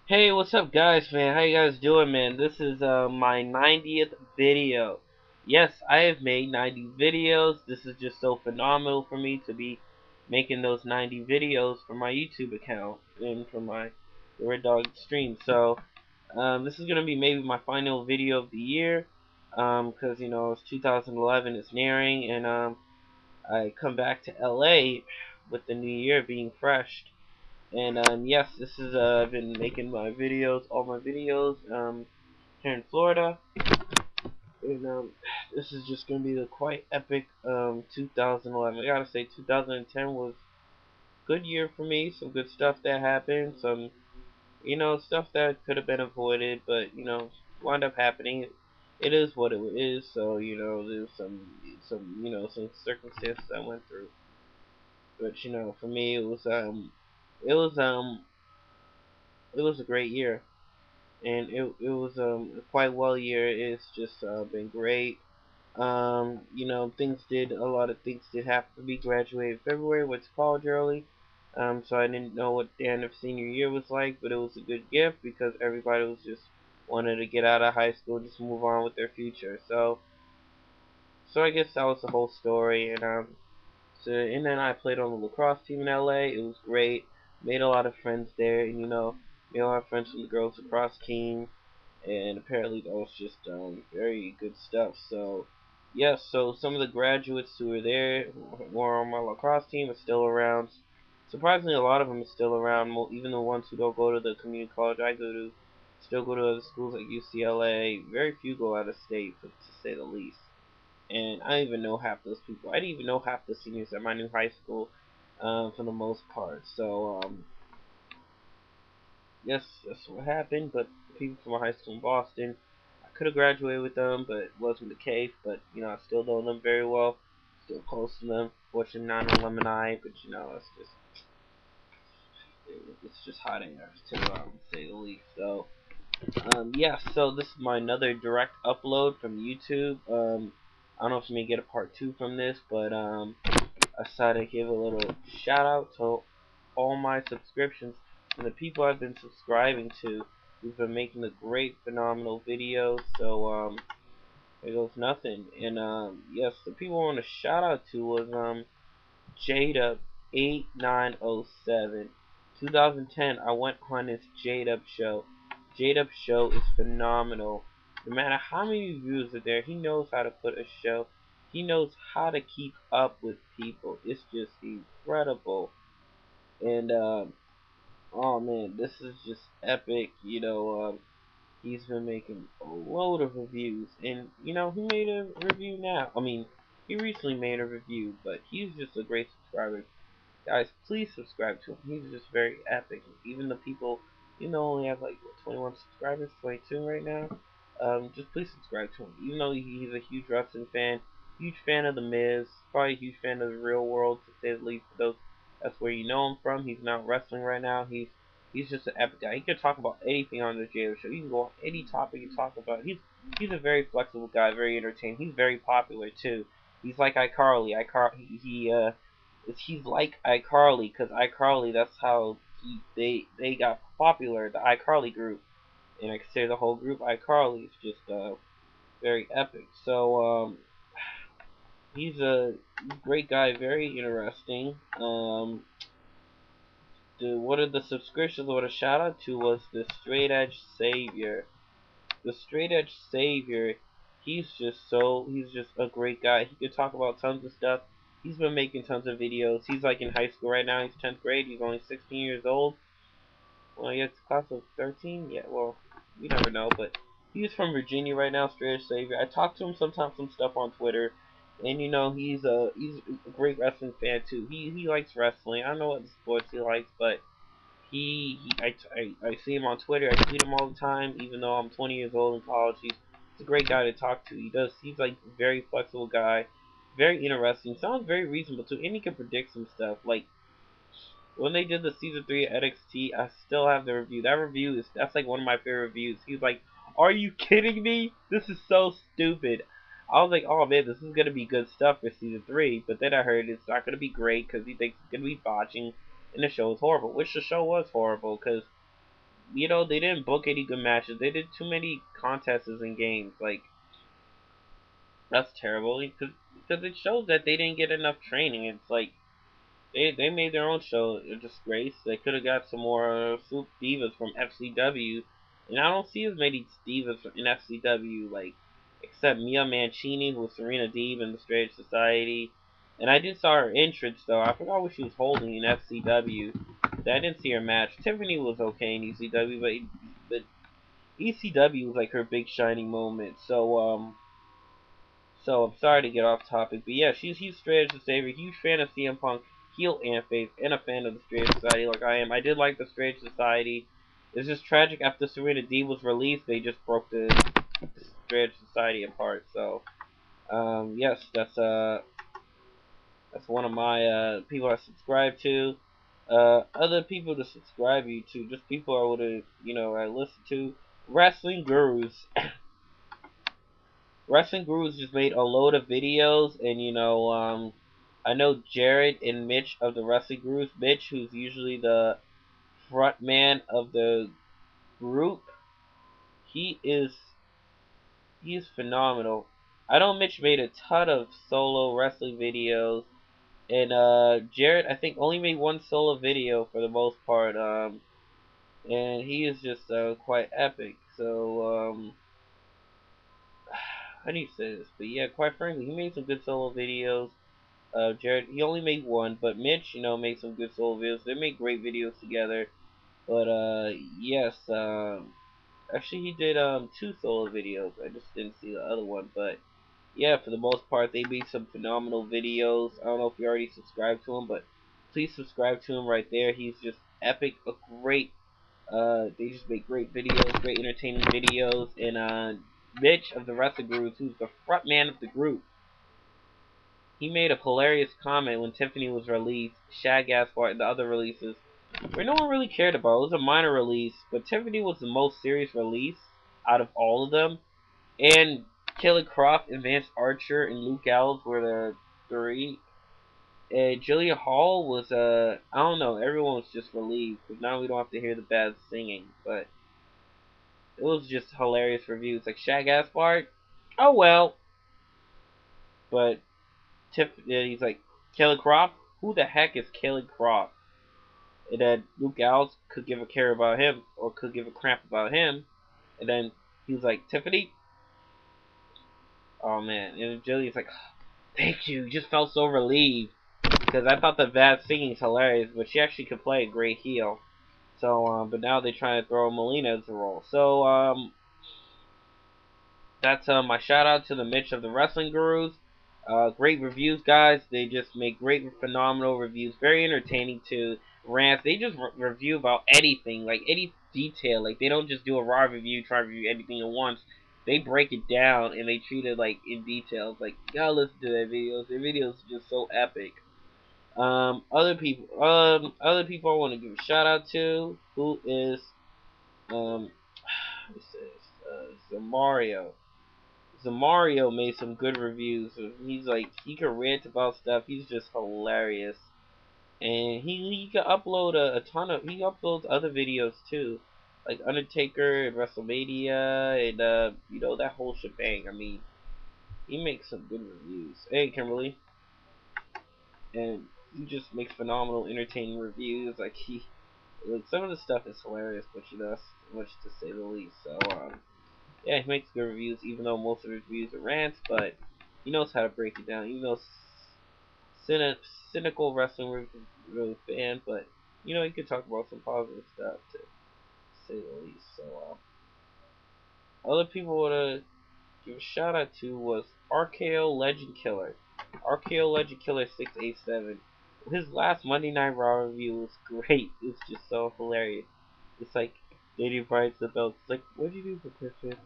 Hey, what's up, guys, man? How you guys doing, man? This is my 90th video. Yes, I have made 90 videos. This is just so phenomenal for me to be making those 90 videos for my YouTube account and for my Red Dog stream. So, this is gonna be maybe my final video of the year, 'cause you know it's 2011, it's nearing, and I come back to LA with the new year being fresh. And yes, this is I've been making my videos, all my videos here in Florida, and this is just gonna be the quite epic 2011. I gotta say, 2010 was a good year for me. Some good stuff that happened. Some stuff that could have been avoided, but wound up happening. It is what it is. So there's some some circumstances I went through, but for me it was um it was a great year. And it was quite well year. It's just been great. Things did a lot of things did have to be graduated February, went to college early. So I didn't know what the end of senior year was like, but it was a good gift because everybody was just wanted to get out of high school, just move on with their future. So I guess that was the whole story. And then I played on the lacrosse team in LA. It was great. Made a lot of friends there, and made a lot of friends from the girls lacrosse team, and apparently that was just very good stuff. So yes, so some of the graduates who were there, who were on my lacrosse team, are still around. Surprisingly, a lot of them are still around. Even the ones who don't go to the community college I go to, still go to other schools like UCLA. Very few go out of state, to say the least. And I don't even know half those people. I didn't even know half the seniors at my new high school, for the most part. So yes, that's what happened. But the people from my high school in Boston, I could have graduated with them, but it wasn't the case. But I still know them very well, still close to them. Fortunately, not an alumni, but it's just hot air, to say the least. So yeah, so this is my another direct upload from YouTube. I don't know if you may get a part two from this, but I decided to give a little shout out to all my subscriptions and the people I've been subscribing to who've been making the great, phenomenal videos. So there goes nothing. And yes, the people I want to shout out to was Jada 8907. 2010, I went on his Jada show. Jada show is phenomenal. No matter how many views are there, he knows how to put a show. He knows how to keep up with people. It's just incredible. And oh man, this is just epic. He's been making a load of reviews, and he made a review now. I mean, he recently made a review, but he's just a great subscriber. Guys, please subscribe to him. He's just very epic. Even the people, only have like what, 21 subscribers, 22 right now. Just please subscribe to him. Even though he's a huge wrestling fan, huge fan of the Miz, probably a huge fan of the Real World, to say the least. For those, that's where you know him from. He's not wrestling right now. He's just an epic guy. He can talk about anything on the JO show. He can go on any topic you talk about. He's a very flexible guy, very entertaining. He's very popular too. He's like iCarly. He's like iCarly, because iCarly, that's how they got popular, the iCarly group, and I consider the whole group iCarly. It's just very epic. So he's a great guy, very interesting. One of the subscriptions I want to shout out to was the Straight Edge Savior. The Straight Edge Savior, he's just a great guy. He could talk about tons of stuff. He's been making tons of videos. He's like in high school right now. He's 10th grade. He's only 16 years old. Well, he has a class of 13. Yeah, well, you never know. But he's from Virginia right now, Straight Edge Savior. I talk to him sometimes, some stuff on Twitter, and he's a great wrestling fan too. He likes wrestling. I don't know what sports he likes, but I see him on Twitter. I tweet him all the time, even though I'm 20 years old in college. He's a great guy to talk to. He's like a very flexible guy, very interesting. Sounds very reasonable too, and he can predict some stuff. Like when they did the season 3 of NXT, I still have the review. That's like one of my favorite reviews. He's like, "Are you kidding me? This is so stupid." I was like, "Oh man, this is gonna be good stuff for season 3." But then I heard it's not gonna be great because he thinks it's gonna be botching, and the show is horrible. Which the show was horrible because they didn't book any good matches. They did too many contests and games. Like, that's terrible because it shows that they didn't get enough training. It's like they made their own show a disgrace. They could have got some more Soup Divas from FCW, and I don't see as many divas in FCW, like, except Mia Mancini, who was Serena Deeb in the Straight Society. And I did saw her entrance though. I forgot what she was holding in FCW. I didn't see her match. Tiffany was okay in ECW, but ECW was like her big shining moment. So I'm sorry to get off topic, but yeah, she's straight as a savior. Huge fan of CM Punk, heel and face, and a fan of the Straight Society like I am. I did like the Straight Society. It's just tragic after Serena D was released, they just broke the Straight Society apart. So yes, that's one of my people I subscribe to. Other people to subscribe you to, just people I would have I listen to. Wrestling Gurus. Wrestling Gurus just made a load of videos, and I know Jared and Mitch of the Wrestling Gurus. Mitch, who's usually the front man of the group, he is phenomenal. I know Mitch made a ton of solo wrestling videos, and Jared I think only made one solo video for the most part. And he is just quite epic. So how do you say this? But yeah, quite frankly, he made some good solo videos. Jared, he only made one, but Mitch, made some good solo videos. They make great videos together. But yes, actually he did two solo videos. I just didn't see the other one, but yeah, for the most part, they made some phenomenal videos. I don't know if you already subscribed to him, but please subscribe to him right there. He's just epic, a great. They just make great videos, great entertaining videos, and Mitch of the Wrestling Group, who's the front man of the group. He made a hilarious comment when Tiffany was released, Shad Gaspard, and the other releases, where no one really cared about. It was a minor release, but Tiffany was the most serious release out of all of them. And Kelly Croft and Vance Archer and Luke Gallows were the three. And Jillian Hall was, I don't know, everyone was just relieved, because now we don't have to hear the bad singing. But it was just hilarious reviews. Like Shad Gaspard, oh well. But he's like, Kelly Croft? Who the heck is Kelly Croft? And then Luke Gallows could give a care about him, or could give a crap about him. And then he was like, Tiffany? Oh man. And then Jillian's like, thank you. Just felt so relieved. Because I thought the bad singing's hilarious, but she actually could play a great heel. So, but now they're trying to throw Melina as the role. So, that's my shout out to the Mitch of the Wrestling Gurus. Great reviews, guys. They just make great, phenomenal reviews. Very entertaining too. Rants. They just review about anything, like any detail. Like they don't just do a raw review, try to review everything at once. They break it down and they treat it like in details. Like you gotta listen to their videos. Their videos are just so epic. Other people I want to give a shout out to, who is what's this? Zamario. Zamario made some good reviews. He's like, he can rant about stuff. He's just hilarious, and he can upload a ton of. He uploads other videos too, like Undertaker and WrestleMania, and that whole shebang. I mean, he makes some good reviews. Hey, Kimberly, and he just makes phenomenal, entertaining reviews. Like some of the stuff is hilarious, but that's much to say the least. So yeah, he makes good reviews, even though most of his reviews are rants, but he knows how to break it down. Even though cynical wrestling fan, but he could talk about some positive stuff to say the least. So other people want to give a shout out to was RKO Legend Killer. RKO Legend Killer 687. His last Monday Night Raw review was great. It's just so hilarious. It's like Lady Bride's the belt. It's like, what'd you do for Christmas?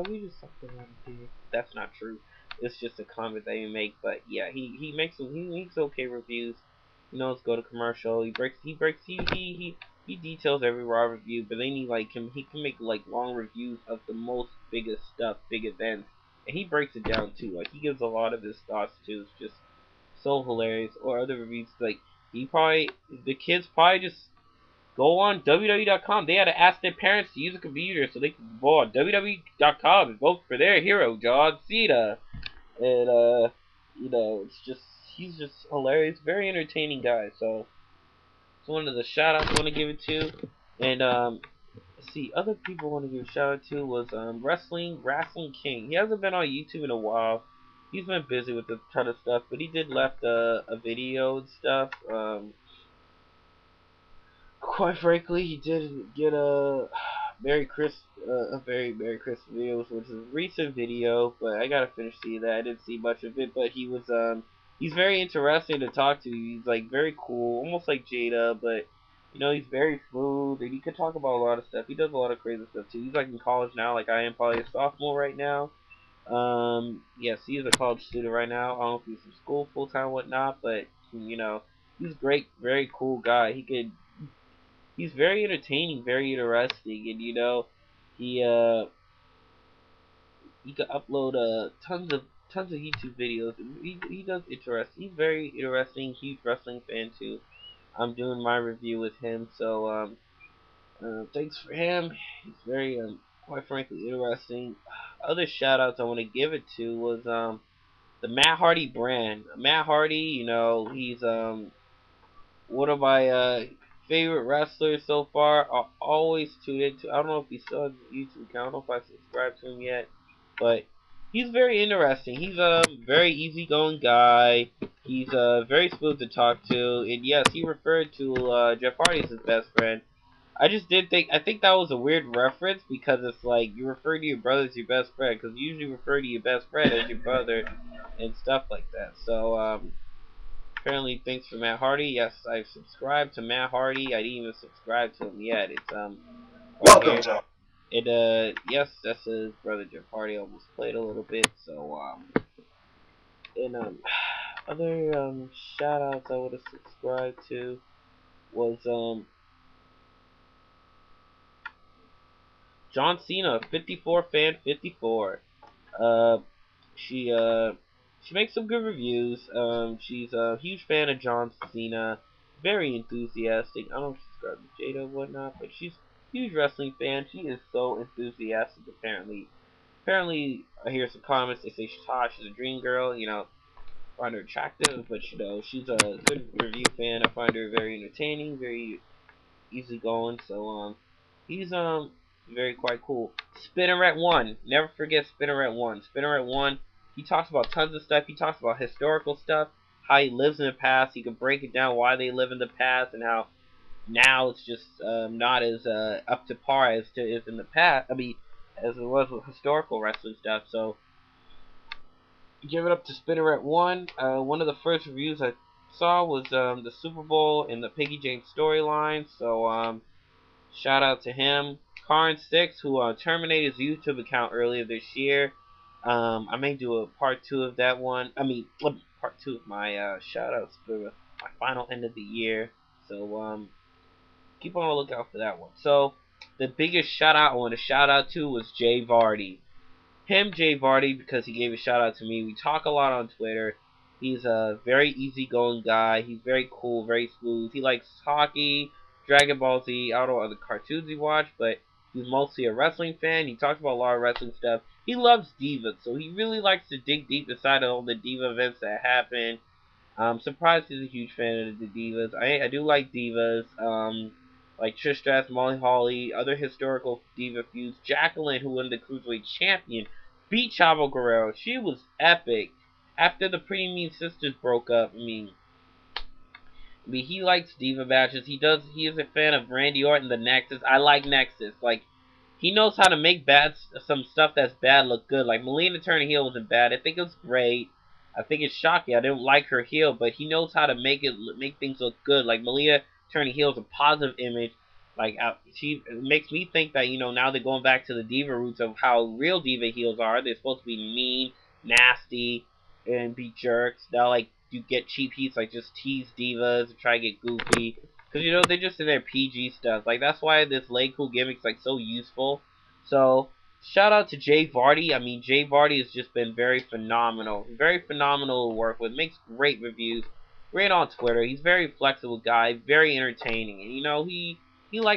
We just talked around here. That's not true. It's just a comment that you make. But yeah, he makes okay reviews. He knows go to commercial. He details every Raw review. But then he can make like long reviews of the most biggest stuff, big events, and he breaks it down too. Like he gives a lot of his thoughts too. It's just so hilarious. Or other reviews like the kids probably just go on WWE.com. They had to ask their parents to use a computer so they could go on WWE.com and vote for their hero, John Cena. And you know, it's just he's just hilarious, very entertaining guy. So it's one of the shout outs I want to give it to. And let's see, other people I want to give a shout out to was Wrestling King. He hasn't been on YouTube in a while. He's been busy with a ton of stuff, but he did left a video and stuff. Quite frankly, he did get a very Merry Christmas video, which was a recent video, but I gotta finish seeing that. I didn't see much of it, but he's very interesting to talk to. He's like very cool, almost like Jada, but you know he's very smooth and he can talk about a lot of stuff. He does a lot of crazy stuff too. He's like in college now, like I am, probably a sophomore right now. Yes, he is a college student right now. I don't know if he's in school full time, whatnot, but you know he's great, very cool guy. He's very entertaining, very interesting, and you know, he uh he can upload tons of YouTube videos. And he does interesting. He's very interesting, huge wrestling fan too. I'm doing my review with him, so thanks for him. He's very quite frankly interesting. Other shout outs I want to give it to was the Matt Hardy brand. Matt Hardy, you know, he's one of my favorite wrestlers so far. I always tune into. I don't know if he still has a YouTube account. I don't know if I subscribed to him yet, but he's very interesting. He's a very easygoing guy. He's very smooth to talk to, and yes, he referred to Jeff Hardy as his best friend. I just did think. I think that was a weird reference because it's like you refer to your brother as your best friend, because you usually refer to your best friend as your brother and stuff like that. So apparently, thanks for Matt Hardy. Yes, I've subscribed to Matt Hardy. I didn't even subscribe to him yet. It's right Welcome here. to Yes, that's his brother Jeff Hardy. Almost played a little bit. So and other shout outs I would have subscribed to was John Cena, 54 fan 54. Uh, she she makes some good reviews. She's a huge fan of John Cena, very enthusiastic. I don't subscribe to Jada or whatnot, but she's a huge wrestling fan. She is so enthusiastic. Apparently, I hear some comments. They say she's hot. She's a dream girl. You know, find her attractive, but you know, she's a good review fan. I find her very entertaining, very easygoing. So he's very quite cool. Spinneret1, never forget Spinneret1. Spinneret1, he talks about tons of stuff. He talks about historical stuff, how he lives in the past. He can break it down why they live in the past and how now it's just not as up to par as it is in the past. I mean, as it was with historical wrestling stuff. So give it up to Spinneret1. One of the first reviews I saw was the Super Bowl and the Piggy James storyline. So shout out to him. Karn6, who terminated his YouTube account earlier this year. I may do a part 2 of that one. I mean, part 2 of my shout outs for my final end of the year. So keep on the lookout for that one. So the biggest shout out I want to shout out to was Jay Vardy. Jay Vardy, because he gave a shout out to me. We talk a lot on Twitter. He's a very easygoing guy. He's very cool, very smooth. He likes hockey, Dragon Ball Z. I don't know what other cartoons he watched, but he's mostly a wrestling fan. He talks about a lot of wrestling stuff. He loves divas, so he really likes to dig deep inside of all the diva events that happen. I'm surprised he's a huge fan of the divas. I do like divas. Like Trish Stratus, Molly Holly, other historical diva feuds. Jacqueline, who won the Cruiserweight Champion, beat Chavo Guerrero. She was epic. After the Pretty Mean Sisters broke up, I mean, he likes diva matches. He is a fan of Randy Orton, the Nexus. I like Nexus. Like, he knows how to make some stuff that's bad look good. Like, Melina turning heel wasn't bad. I think it was great. I think it's shocking. I didn't like her heel, but he knows how to make things look good. Like, Melina turning heel is a positive image. Like, it makes me think that, you know, now they're going back to the diva roots of how real diva heels are. They're supposed to be mean, nasty, and be jerks. Now, like, you get cheap heats, like, just tease divas and try to get goofy. Because, you know, they're just in their PG stuff. Like, that's why this Lay Cool gimmick's, like, so useful. So, shout out to Jay Vardy. I mean, Jay Vardy has just been very phenomenal. Very phenomenal to work with. Makes great reviews. Great on Twitter. He's a very flexible guy. Very entertaining. And, you know, he you like